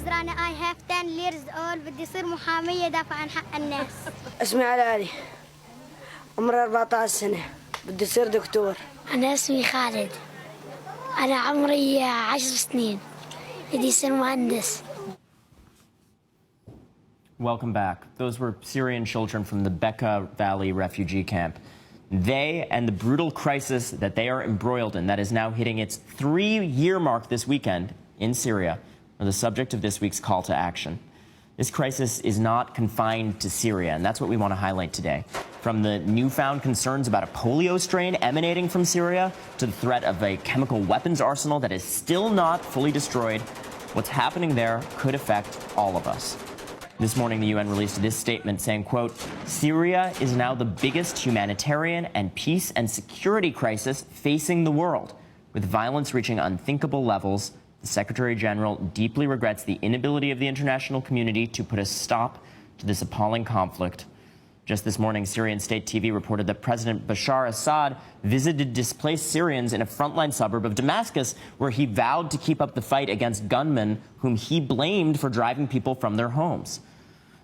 راني I have 10 years old بدي أصير محامية دافع عن حق الناس. اسمي علي عمري 14 سنة بدي أصير دكتور. أنا اسمي خالد أنا عمري 10 سنين بدي أصير مهندس. Welcome back. Those were Syrian children from the Bekaa Valley refugee camp. They and the brutal crisis that they are embroiled in, that is now hitting its 3-year mark this weekend in Syria, are the subject of this week's call to action. This crisis is not confined to Syria, and that's what we want to highlight today. From the newfound concerns about a polio strain emanating from Syria to the threat of a chemical weapons arsenal that is still not fully destroyed, what's happening there could affect all of us. This morning, the UN released this statement saying, quote, Syria is now the biggest humanitarian and peace and security crisis facing the world. With violence reaching unthinkable levels, the Secretary General deeply regrets the inability of the international community to put a stop to this appalling conflict. Just this morning, Syrian state TV reported that President Bashar Assad visited displaced Syrians in a frontline suburb of Damascus, where he vowed to keep up the fight against gunmen whom he blamed for driving people from their homes.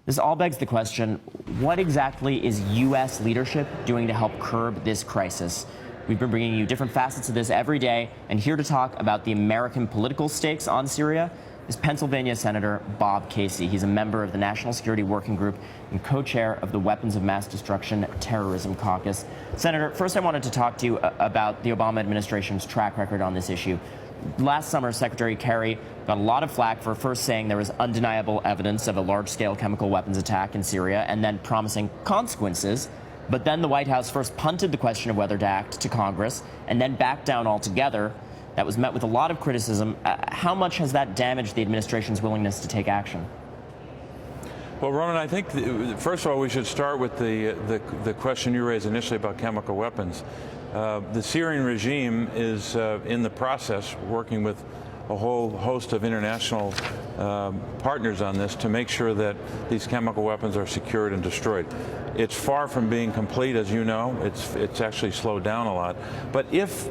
This all begs the question, what exactly is U.S. leadership doing to help curb this crisis? We've been bringing you different facets of this every day, and here to talk about the American political stakes on Syria is Pennsylvania Senator Bob Casey. He's a member of the National Security Working Group and co-chair of the Weapons of Mass Destruction Terrorism Caucus. Senator, first I wanted to talk to you about the Obama administration's track record on this issue. Last summer, Secretary Kerry got a lot of flack for first saying there was undeniable evidence of a large-scale chemical weapons attack in Syria and then promising consequences. But then the White House first punted the question of whether to act to Congress and then backed down altogether. That was met with a lot of criticism. How much has that damaged the administration's willingness to take action? Well, Ronan, I think, first of all, we should start with the question you raised initially about chemical weapons. The Syrian regime is in the process, working with a whole host of international partners on this to make sure that these chemical weapons are secured and destroyed. It's far from being complete, as you know. It's actually slowed down a lot. But if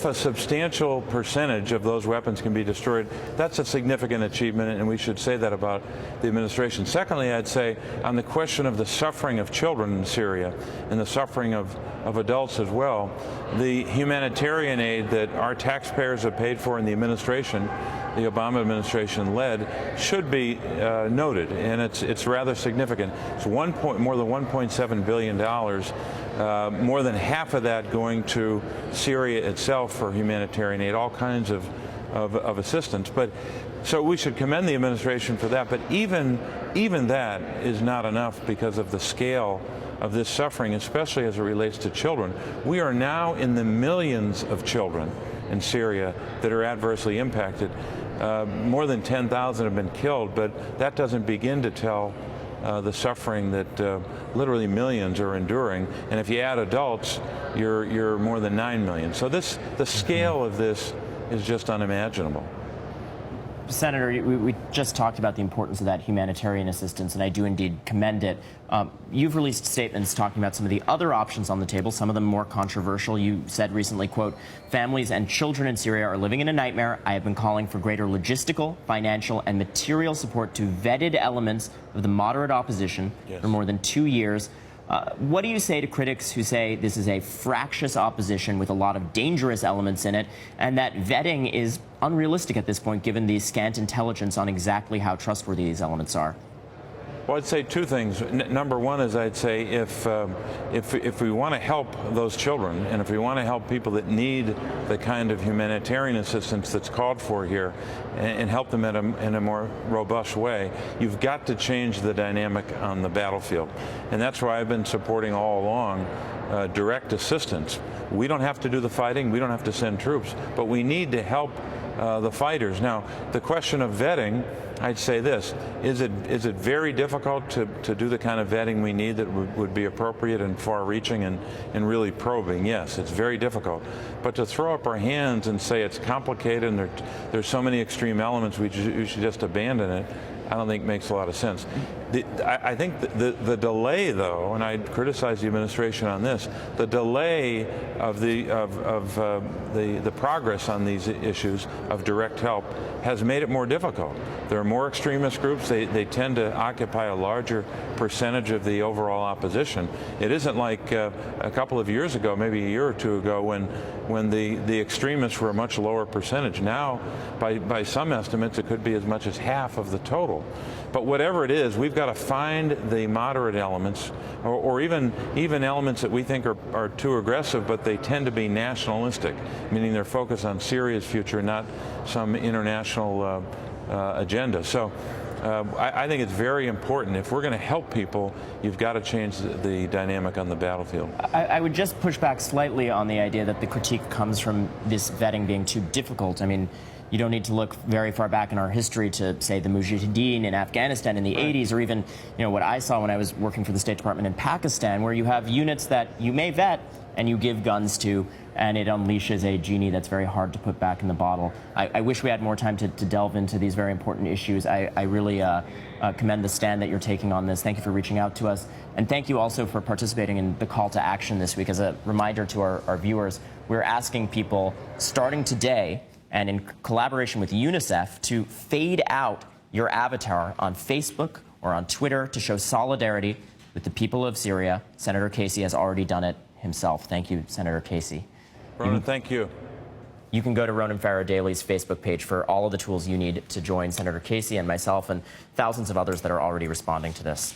a substantial percentage of those weapons can be destroyed, that's a significant achievement, and we should say that about the administration. Secondly, I'd say on the question of the suffering of children in Syria and the suffering of adults as well, the humanitarian aid that our taxpayers have paid for in the administration, the Obama administration led, should be noted, and it's rather significant. It's more than $1.7 billion, more than half of that going to Syria itself for humanitarian aid, all kinds of assistance. But so we should commend the administration for that. But even that is not enough because of the scale of this suffering, especially as it relates to children. We are now in the millions of children in Syria that are adversely impacted. More than 10,000 have been killed, but that doesn't begin to tell the suffering that literally millions are enduring. And if you add adults, you're more than 9 million. So the scale of this is just unimaginable. Senator, we just talked about the importance of that humanitarian assistance, and I do indeed commend it. You've released statements talking about some of the other options on the table, some of them more controversial. You said recently, quote, families and children in Syria are living in a nightmare. I have been calling for greater logistical, financial, and material support to vetted elements of the moderate opposition for more than 2 years. What do you say to critics who say this is a fractious opposition with a lot of dangerous elements in it, and that vetting is unrealistic at this point, given the scant intelligence on exactly how trustworthy these elements are? Well, I'd say two things. Number one is I'd say if we want to help those children, and if we want to help people that need the kind of humanitarian assistance that's called for here, and help them in a more robust way, you've got to change the dynamic on the battlefield. And that's why I've been supporting all along direct assistance. We don't have to do the fighting, we don't have to send troops, but we need to help the fighters. Now, the question of vetting, I'd say this, is it very difficult to do the kind of vetting we need that would be appropriate and far-reaching and really probing? Yes, it's very difficult. But to throw up our hands and say it's complicated and there's so many extreme elements we should just abandon it, I don't think makes a lot of sense. I think the delay, though, and I criticize the administration on this, the delay of the progress on these issues of direct help has made it more difficult. There are more extremist groups. They tend to occupy a larger percentage of the overall opposition. It isn't like a couple of years ago, maybe a year or two ago, when the extremists were a much lower percentage. Now, by some estimates, it could be as much as half of the total. But whatever it is, we've got to find the moderate elements, or even elements that we think are too aggressive, but they tend to be nationalistic, meaning they're focused on Syria's future, not some international agenda. So I think it's very important. If we're going to help people, you've got to change the dynamic on the battlefield. I would just push back slightly on the idea that the critique comes from this vetting being too difficult. I mean, you don't need to look very far back in our history to say the Mujahideen in Afghanistan in the 80s, or even what I saw when I was working for the State Department in Pakistan, where you have units that you may vet and you give guns to, and it unleashes a genie that's very hard to put back in the bottle. I wish we had more time to delve into these very important issues. I really commend the stand that you're taking on this. Thank you for reaching out to us. And thank you also for participating in the call to action this week. As a reminder to our viewers, we're asking people starting today and in collaboration with UNICEF to fade out your avatar on Facebook or on Twitter to show solidarity with the people of Syria. Senator Casey has already done it himself. Thank you, Senator Casey. Ronan, thank you. You can go to Ronan Farrow Daily's Facebook page for all of the tools you need to join Senator Casey and myself and thousands of others that are already responding to this.